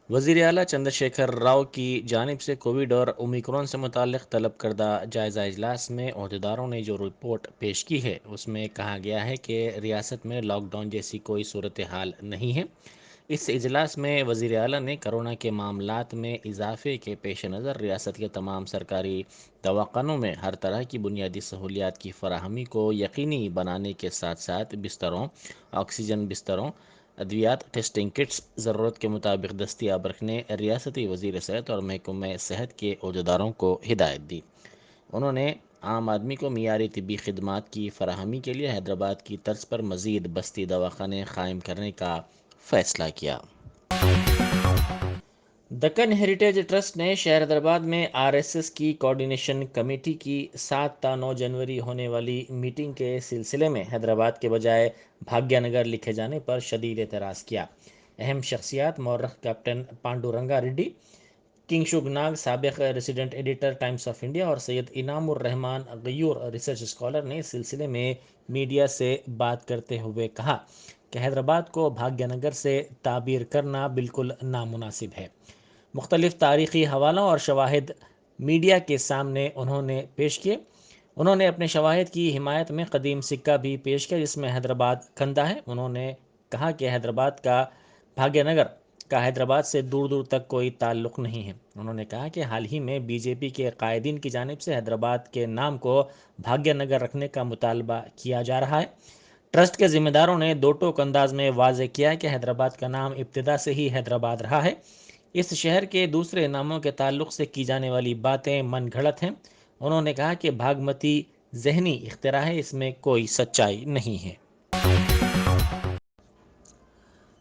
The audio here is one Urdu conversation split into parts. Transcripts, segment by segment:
وزیر اعلیٰ چندر شیکھر راؤ کی جانب سے کووڈ اور اومیکرون سے متعلق طلب کردہ جائزہ اجلاس میں عہدیداروں نے جو رپورٹ پیش کی ہے اس میں کہا گیا ہے کہ ریاست میں لاک ڈاؤن جیسی کوئی صورتحال نہیں ہے۔ اس اجلاس میں وزیر اعلیٰ نے کرونا کے معاملات میں اضافے کے پیش نظر ریاست کے تمام سرکاری دواخانوں میں ہر طرح کی بنیادی سہولیات کی فراہمی کو یقینی بنانے کے ساتھ ساتھ بستروں، آکسیجن بستروں، ادویات، ٹیسٹنگ کٹس ضرورت کے مطابق دستیاب رکھنے ریاستی وزیر صحت اور محکمہ صحت کے عہدیداروں کو ہدایت دی۔ انہوں نے عام آدمی کو معیاری طبی خدمات کی فراہمی کے لیے حیدرآباد کی طرز پر مزید بستی دواخانے قائم کرنے کا فیصلہ کیا۔ دکن ہیریٹیج ٹرسٹ نے شہر حیدرآباد میں RSS کی کوارڈینیشن کمیٹی کی 7 تا 9 جنوری ہونے والی میٹنگ کے سلسلے میں حیدرآباد کے بجائے بھاگیہ نگر لکھے جانے پر شدید اعتراض کیا۔ اہم شخصیات مورخ کیپٹن پانڈورنگا ریڈی، کنگ شوگ ناگ سابق resident editor Times of India اور سید انعام الرحمان غیور ریسرچ اسکالر نے اس سلسلے میں میڈیا سے بات کرتے ہوئے کہا کہ حیدرآباد کو بھاگیہ نگر سے تعبیر کرنا بالکل نامناسب ہے۔ مختلف تاریخی حوالوں اور شواہد میڈیا کے سامنے انہوں نے پیش کیے۔ انہوں نے اپنے شواہد کی حمایت میں قدیم سکہ بھی پیش کیا جس میں حیدرآباد کندہ ہے۔ انہوں نے کہا کہ حیدرآباد کا بھاگیہ نگر کا حیدرآباد سے دور دور تک کوئی تعلق نہیں ہے۔ انہوں نے کہا کہ حال ہی میں BJP کے قائدین کی جانب سے حیدرآباد کے نام کو بھاگیہ نگر رکھنے کا مطالبہ کیا جا رہا ہے۔ ٹرسٹ کے ذمہ داروں نے دو ٹوک انداز میں واضح کیا کہ حیدرآباد کا نام ابتدا سے ہی حیدرآباد رہا ہے۔ اس شہر کے دوسرے ناموں کے تعلق سے کی جانے والی باتیں من گھڑت ہیں۔ انہوں نے کہا کہ بھاگمتی ذہنی اختراع ہے، اس میں کوئی سچائی نہیں ہے۔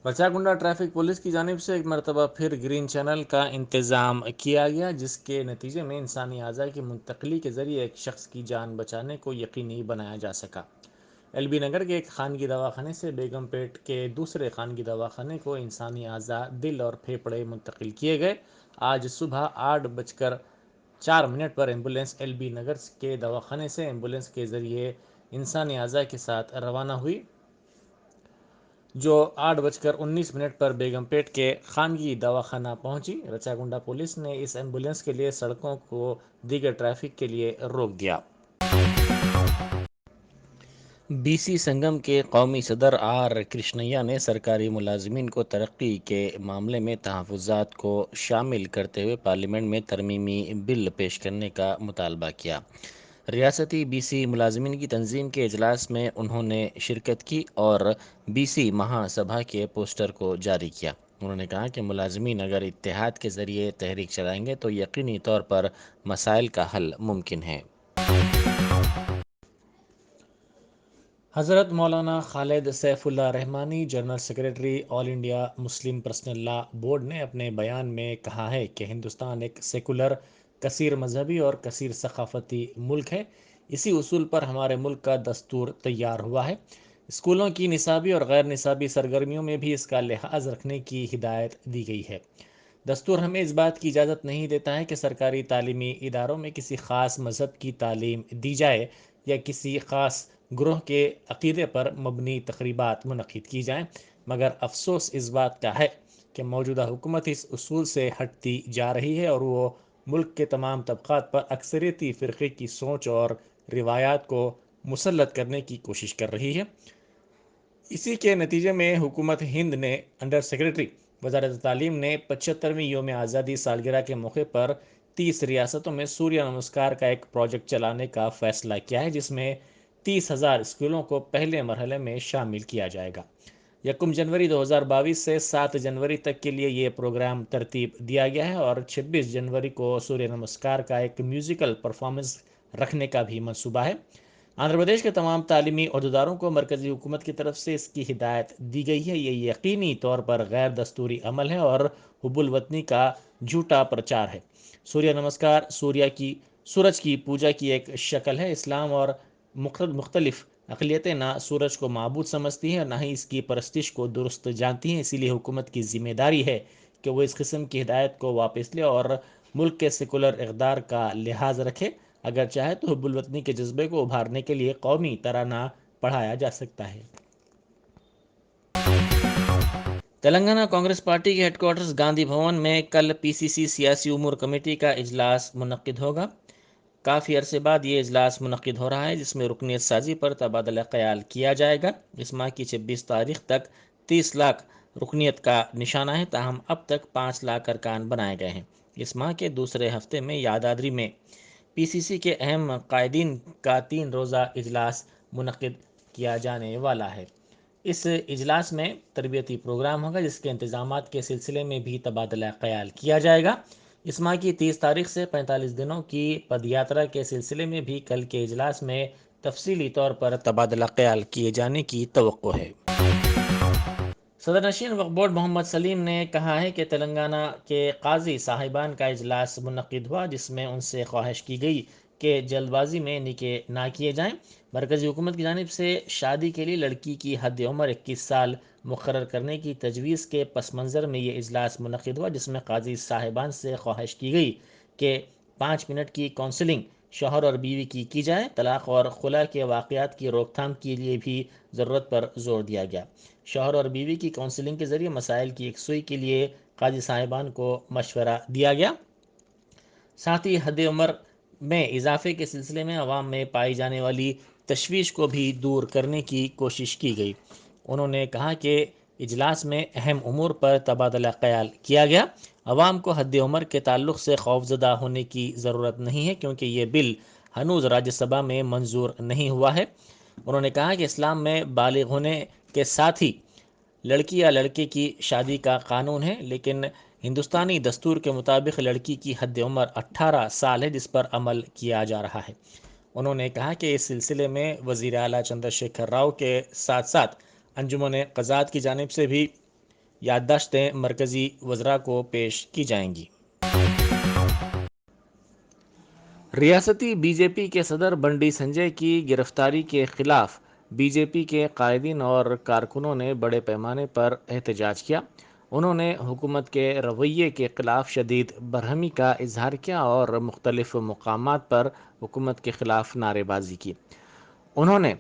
رچاکنڈا ٹریفک پولیس کی جانب سے ایک مرتبہ پھر گرین چینل کا انتظام کیا گیا جس کے نتیجے میں انسانی اعضاء کی منتقلی کے ذریعے ایک شخص کی جان بچانے کو یقینی بنایا جا سکا۔ LB نگر کے ایک خانگی دواخانے سے بیگم پیٹ کے دوسرے خانگی دواخانے کو انسانی اعضاء، دل اور پھیپھڑے منتقل کیے گئے۔ آج صبح 8:04 پر ایمبولینس LB نگر کے دواخانے سے ایمبولینس کے ذریعے انسانی اعضاء کے ساتھ روانہ ہوئی، جو 8:19 پر بیگم پیٹ کے خانگی دواخانہ پہنچی۔ رچاکنڈا پولیس نے اس ایمبولینس کے لیے سڑکوں کو دیگر ٹریفک کے لیے روک دیا۔ BC سنگم کے قومی صدر کرشنیا نے سرکاری ملازمین کو ترقی کے معاملے میں تحفظات کو شامل کرتے ہوئے پارلیمنٹ میں ترمیمی بل پیش کرنے کا مطالبہ کیا۔ ریاستی BC ملازمین کی تنظیم کے اجلاس میں انہوں نے شرکت کی اور BC مہا سبھا کے پوسٹر کو جاری کیا۔ انہوں نے کہا کہ ملازمین اگر اتحاد کے ذریعے تحریک چلائیں گے تو یقینی طور پر مسائل کا حل ممکن ہے۔ حضرت مولانا خالد سیف اللہ رحمانی، جنرل سیکریٹری آل انڈیا مسلم پرسنل لا بورڈ نے اپنے بیان میں کہا ہے کہ ہندوستان ایک سیکولر، کثیر مذہبی اور کثیر ثقافتی ملک ہے۔ اسی اصول پر ہمارے ملک کا دستور تیار ہوا ہے۔ اسکولوں کی نصابی اور غیر نصابی سرگرمیوں میں بھی اس کا لحاظ رکھنے کی ہدایت دی گئی ہے۔ دستور ہمیں اس بات کی اجازت نہیں دیتا ہے کہ سرکاری تعلیمی اداروں میں کسی خاص مذہب کی تعلیم دی جائے یا کسی خاص گروہ کے عقیدے پر مبنی تقریبات منعقد کی جائیں، مگر افسوس اس بات کا ہے کہ موجودہ حکومت اس اصول سے ہٹتی جا رہی ہے اور وہ ملک کے تمام طبقات پر اکثریتی فرقے کی سوچ اور روایات کو مسلط کرنے کی کوشش کر رہی ہے۔ اسی کے نتیجے میں حکومت ہند نے انڈر سیکریٹری وزارت تعلیم نے 75ویں یوم آزادی سالگرہ کے موقع پر 30 ریاستوں میں سوریہ نمسکار کا ایک پروجیکٹ چلانے کا فیصلہ کیا ہے جس میں 30,000 اسکولوں کو پہلے مرحلے میں شامل کیا جائے گا۔ 1 جنوری 2022 سے 7 جنوری تک کے لیے یہ پروگرام ترتیب دیا گیا ہے اور 26 جنوری کو سوریہ نمسکار کا ایک میوزیکل پرفارمنس رکھنے کا بھی منصوبہ ہے۔ آندھرا پردیش کے تمام تعلیمی عہدیداروں کو مرکزی حکومت کی طرف سے اس کی ہدایت دی گئی ہے۔ یہ یقینی طور پر غیر دستوری عمل ہے اور حب الوطنی کا جھوٹا پرچار ہے۔ سوریہ نمسکار سورج کی پوجا کی ایک شکل ہے۔ اسلام اور مختلف اقلیتیں نہ سورج کو معبود سمجھتی ہیں اور نہ ہی اس کی پرستش کو درست جانتی ہیں، اسی لیے حکومت کی ذمہ داری ہے کہ وہ اس قسم کی ہدایت کو واپس لے اور ملک کے سیکولر اقدار کا لحاظ رکھے۔ اگر چاہے تو حب الوطنی کے جذبے کو ابھارنے کے لیے قومی ترانہ پڑھایا جا سکتا ہے۔ تلنگانہ کانگریس پارٹی کے ہیڈ کوارٹرز گاندھی بھون میں کل پی سی سی سیاسی امور کمیٹی کا اجلاس منعقد ہوگا۔ کافی عرصے بعد یہ اجلاس منعقد ہو رہا ہے، جس میں رکنیت سازی پر تبادلہ خیال کیا جائے گا۔ اس ماہ کی 26 تاریخ تک 30 لاکھ رکنیت کا نشانہ ہے، تاہم اب تک 5 لاکھ ارکان بنائے گئے ہیں۔ اس ماہ کے دوسرے ہفتے میں یادادری میں پی سی سی کے اہم قائدین کا 3 روزہ اجلاس منعقد کیا جانے والا ہے۔ اس اجلاس میں تربیتی پروگرام ہوگا، جس کے انتظامات کے سلسلے میں بھی تبادلہ خیال کیا جائے گا۔ اس ماہ کی 30 تاریخ سے 45 دنوں کی پد یاترا کے سلسلے میں بھی کل کے اجلاس میں تفصیلی طور پر تبادلہ خیال کیے جانے کی توقع ہے۔ صدر نشین وقف بورڈ محمد سلیم نے کہا ہے کہ تلنگانہ کے قاضی صاحبان کا اجلاس منعقد ہوا، جس میں ان سے خواہش کی گئی کہ جلد بازی میں نکاح نہ کیے جائیں۔ مرکزی حکومت کی جانب سے شادی کے لیے لڑکی کی حد عمر 21 سال مقرر کرنے کی تجویز کے پس منظر میں یہ اجلاس منعقد ہوا، جس میں قاضی صاحبان سے خواہش کی گئی کہ 5 منٹ کی کونسلنگ شوہر اور بیوی کی جائے۔ طلاق اور خلع کے واقعات کی روک تھام کے لیے بھی ضرورت پر زور دیا گیا۔ شوہر اور بیوی کی کونسلنگ کے ذریعے مسائل کی یکسوئی کے لیے قاضی صاحبان کو مشورہ دیا گیا۔ ساتھ ہی حد عمر میں اضافے کے سلسلے میں عوام میں پائی جانے والی تشویش کو بھی دور کرنے کی کوشش کی گئی۔ انہوں نے کہا کہ اجلاس میں اہم امور پر تبادلہ خیال کیا گیا۔ عوام کو حد عمر کے تعلق سے خوفزدہ ہونے کی ضرورت نہیں ہے، کیونکہ یہ بل ہنوز راجیہ سبھا میں منظور نہیں ہوا ہے۔ انہوں نے کہا کہ اسلام میں بالغ ہونے کے ساتھ ہی لڑکی یا لڑکے کی شادی کا قانون ہے، لیکن ہندوستانی دستور کے مطابق لڑکی کی حد عمر 18 سال ہے، جس پر عمل کیا جا رہا ہے۔ انہوں نے کہا کہ اس سلسلے میں وزیر اعلیٰ چندر شیکھر راؤ کے ساتھ ساتھ انجمن قضات کی جانب سے بھی یادداشتیں مرکزی وزراء کو پیش کی جائیں گی۔ ریاستی بی جے پی کے صدر بنڈی سنجے کی گرفتاری کے خلاف بی جے پی کے قائدین اور کارکنوں نے بڑے پیمانے پر احتجاج کیا۔ انہوں نے حکومت کے رویے کے خلاف شدید برہمی کا اظہار کیا اور مختلف مقامات پر حکومت کے خلاف نعرے بازی کی۔ انہوں نے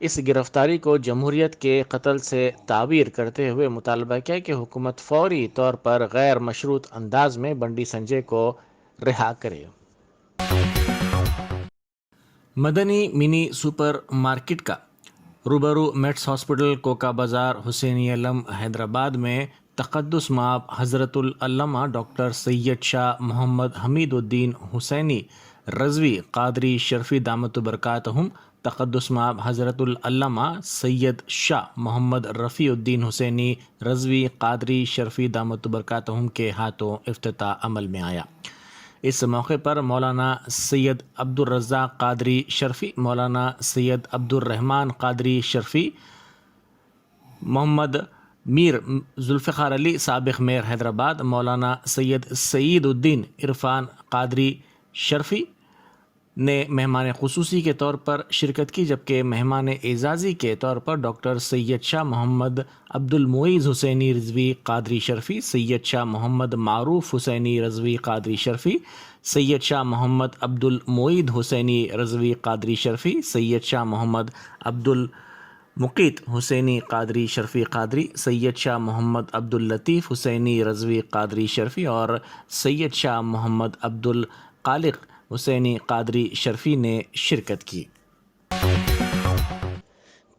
اس گرفتاری کو جمہوریت کے قتل سے تعبیر کرتے ہوئے مطالبہ کیا کہ حکومت فوری طور پر غیر مشروط انداز میں بنڈی سنجے کو رہا کرے۔ مدنی منی سپر مارکیٹ کا روبرو میٹس ہاسپٹل کوکا بازار حسینی علم حیدرآباد میں تقدس مآب حضرت العلامہ ڈاکٹر سید شاہ محمد حمید الدین حسینی رضوی قادری شرفی دامت برکاتہم، تقدس مآب حضرت العلامہ سید شاہ محمد رفیع الدین حسینی رضوی قادری شرفی دامت برکاتہم کے ہاتھوں افتتاح عمل میں آیا۔ اس موقع پر مولانا سید عبد الرزاق قادری شرفی، مولانا سید عبد الرحمن قادری شرفی، محمد میر ذوالفقار علی سابق میئر حیدرآباد، مولانا سید سعید الدین عرفان قادری شرفی نے مہمان خصوصی کے طور پر شرکت کی، جبکہ مہمان اعزازی کے طور پر ڈاکٹر سید شاہ محمد عبد المعیز حسینی رضوی قادری شرفی، سید شاہ محمد معروف حسینی رضوی قادری شرفی، سید شاہ محمد عبد المعید حسینی رضوی قادری شرفی، سید شاہ محمد عبد المقیت حسینی قادری شرفی قادری، سید شاہ محمد عبد اللطیف حسینی رضوی قادری شرفی اور سید شاہ محمد عبد الخالق حسینی قادری شرفی نے شرکت کی۔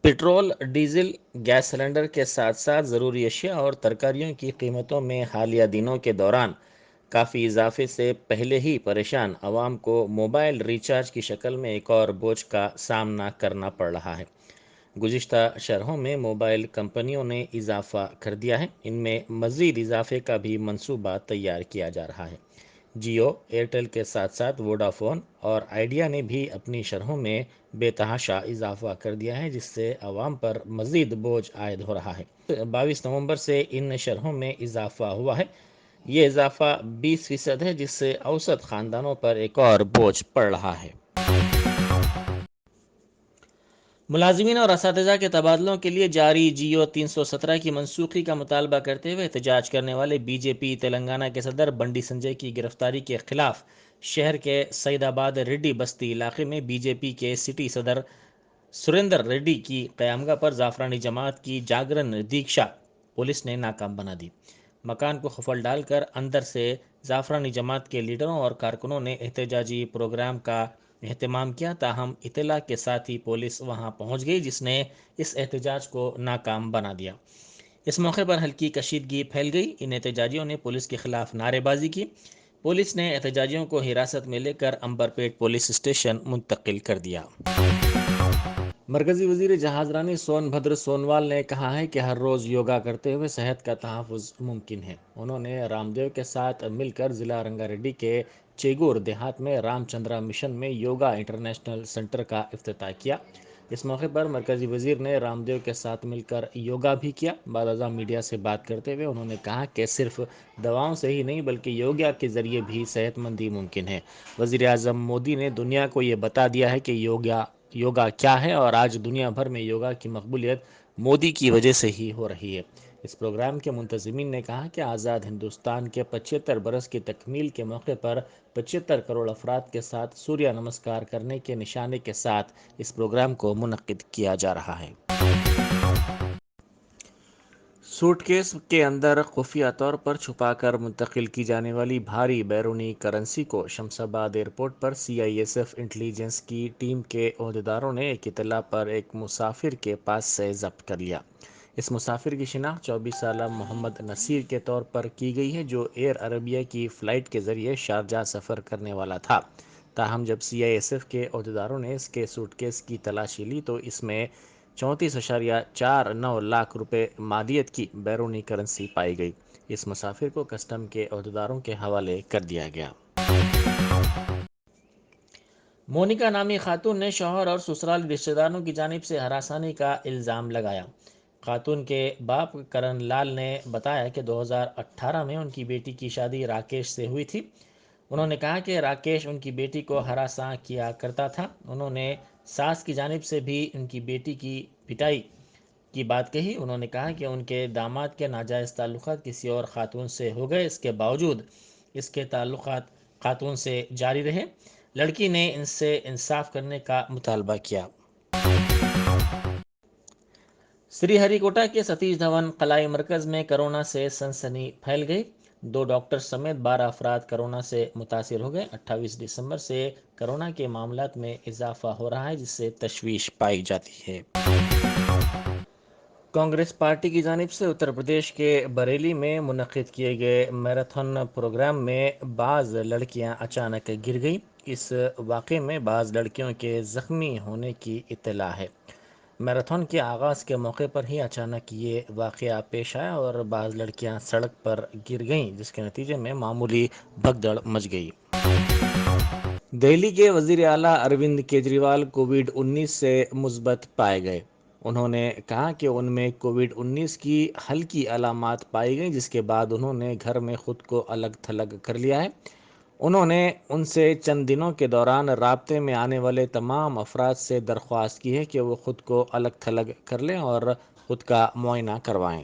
پٹرول، ڈیزل، گیس سلنڈر کے ساتھ ساتھ ضروری اشیاء اور ترکاریوں کی قیمتوں میں حالیہ دنوں کے دوران کافی اضافے سے پہلے ہی پریشان عوام کو موبائل ریچارج کی شکل میں ایک اور بوجھ کا سامنا کرنا پڑ رہا ہے۔ گزشتہ شرحوں میں موبائل کمپنیوں نے اضافہ کر دیا ہے، ان میں مزید اضافے کا بھی منصوبہ تیار کیا جا رہا ہے۔ جیو، ایئرٹیل کے ساتھ ساتھ ووڈا فون اور آئیڈیا نے بھی اپنی شرحوں میں بے تحاشا اضافہ کر دیا ہے، جس سے عوام پر مزید بوجھ عائد ہو رہا ہے۔ 22 نومبر سے ان شرحوں میں اضافہ ہوا ہے۔ یہ اضافہ 20% ہے، جس سے اوسط خاندانوں پر ایک اور بوجھ پڑ رہا ہے۔ ملازمین اور اساتذہ کے تبادلوں کے لیے جاری جیو 317 کی منسوخی کا مطالبہ کرتے ہوئے احتجاج کرنے والے بی جے پی تلنگانہ کے صدر بنڈی سنجے کی گرفتاری کے خلاف شہر کے سعید آباد ریڈی بستی علاقے میں بی جے پی کے سٹی صدر سریندر ریڈی کی قیامگاہ پر زعفرانی جماعت کی جاگرن دیکشا پولیس نے ناکام بنا دی۔ مکان کو قفل ڈال کر اندر سے زعفرانی جماعت کے لیڈروں اور کارکنوں نے احتجاجی پروگرام کا اہتمام کیا، تاہم اطلاع کے ساتھ ہی پولیس وہاں پہنچ گئی، جس نے اس احتجاج کو ناکام بنا دیا۔ اس موقع پر ہلکی کشیدگی پھیل گئی۔ ان احتجاجیوں نے پولیس کے خلاف نعرے بازی کی۔ پولیس نے احتجاجیوں کو حراست میں لے کر عنبرپیٹ پولیس اسٹیشن منتقل کر دیا۔ مرکزی وزیر جہاز رانی سون بھدر سونوال نے کہا ہے کہ ہر روز یوگا کرتے ہوئے صحت کا تحفظ ممکن ہے۔ انہوں نے رام دیو کے ساتھ مل کر ضلع رنگا ریڈی کے چیگور دیہات میں رام چندرا مشن میں یوگا انٹرنیشنل سینٹر کا افتتاح کیا۔ اس موقع پر مرکزی وزیر نے رام دیو کے ساتھ مل کر یوگا بھی کیا۔ بعد ازاں میڈیا سے بات کرتے ہوئے انہوں نے کہا کہ صرف دواؤں سے ہی نہیں بلکہ یوگا کے ذریعے بھی صحت مندی ممکن ہے۔ وزیر اعظم مودی نے دنیا کو یہ بتا دیا ہے کہ یوگا کیا ہے، اور آج دنیا بھر میں یوگا کی مقبولیت مودی کی وجہ سے ہی ہو رہی ہے۔ اس پروگرام کے منتظمین نے کہا کہ آزاد ہندوستان کے 75 برس کی تکمیل کے موقع پر 75 کروڑ افراد کے ساتھ سوریہ نمسکار کرنے کے نشانے کے ساتھ اس پروگرام کو منعقد کیا جا رہا ہے۔ سوٹ کیس کے اندر خفیہ طور پر چھپا کر منتقل کی جانے والی بھاری بیرونی کرنسی کو شمس آباد ایئرپورٹ پر CISF انٹیلیجنس کی ٹیم کے عہدیداروں نے ایک اطلاع پر ایک مسافر کے پاس سے ضبط کر لیا۔ اس مسافر کی شناخت 24 سالہ محمد نصیر کے طور پر کی گئی ہے، جو ایئر عربیہ کی فلائٹ کے ذریعے شارجہ سفر کرنے والا تھا۔ تاہم جب CISF کے عہدیداروں نے اس کے سوٹ کیس کی تلاشی لی تو اس میں 34.49 لاکھ روپے مالیت کی بیرونی کرنسی پائی گئی۔ اس مسافر کو کسٹم کے عہدیداروں کے حوالے کر دیا گیا۔ مونیکا نامی خاتون نے شوہر اور سسرالی رشتہ داروں کی جانب سے ہراسانی کا الزام لگایا۔ خاتون کے باپ کرن لال نے بتایا کہ 2018 میں ان کی بیٹی کی شادی راکیش سے ہوئی تھی۔ انہوں نے کہا کہ راکیش ان کی بیٹی کو ہراساں کیا کرتا تھا۔ انہوں نے ساس کی جانب سے بھی ان کی بیٹی کی پٹائی کی بات کہی۔ انہوں نے کہا کہ ان کے داماد کے ناجائز تعلقات کسی اور خاتون سے ہو گئے، اس کے باوجود اس کے تعلقات خاتون سے جاری رہے۔ لڑکی نے ان سے انصاف کرنے کا مطالبہ کیا۔ سری ہری کوٹا کے ستیش دھون خلائی مرکز میں کرونا سے سنسنی پھیل گئی۔ 2 ڈاکٹر سمیت 12 افراد کرونا سے متاثر ہو گئے۔ 28 دسمبر سے کرونا کے معاملات میں اضافہ ہو رہا ہے، جس سے تشویش پائی جاتی ہے۔ کانگریس پارٹی کی جانب سے اتر پردیش کے بریلی میں منعقد کیے گئے میراتھن پروگرام میں بعض لڑکیاں اچانک گر گئیں۔ اس واقعے میں بعض لڑکیوں کے زخمی ہونے کی اطلاع ہے۔ میراتھن کے آغاز کے موقع پر ہی اچانک یہ واقعہ پیش آیا اور بعض لڑکیاں سڑک پر گر گئیں، جس کے نتیجے میں معمولی بھگدڑ مچ گئی۔ دہلی کے وزیر اعلیٰ اروند کیجریوال کووڈ-19 سے مثبت پائے گئے۔ انہوں نے کہا کہ ان میں کووڈ-19 کی ہلکی علامات پائی گئیں، جس کے بعد انہوں نے گھر میں خود کو الگ تھلگ کر لیا ہے۔ انہوں نے ان سے چند دنوں کے دوران رابطے میں آنے والے تمام افراد سے درخواست کی ہے کہ وہ خود کو الگ تھلگ کر لیں اور خود کا معائنہ کروائیں۔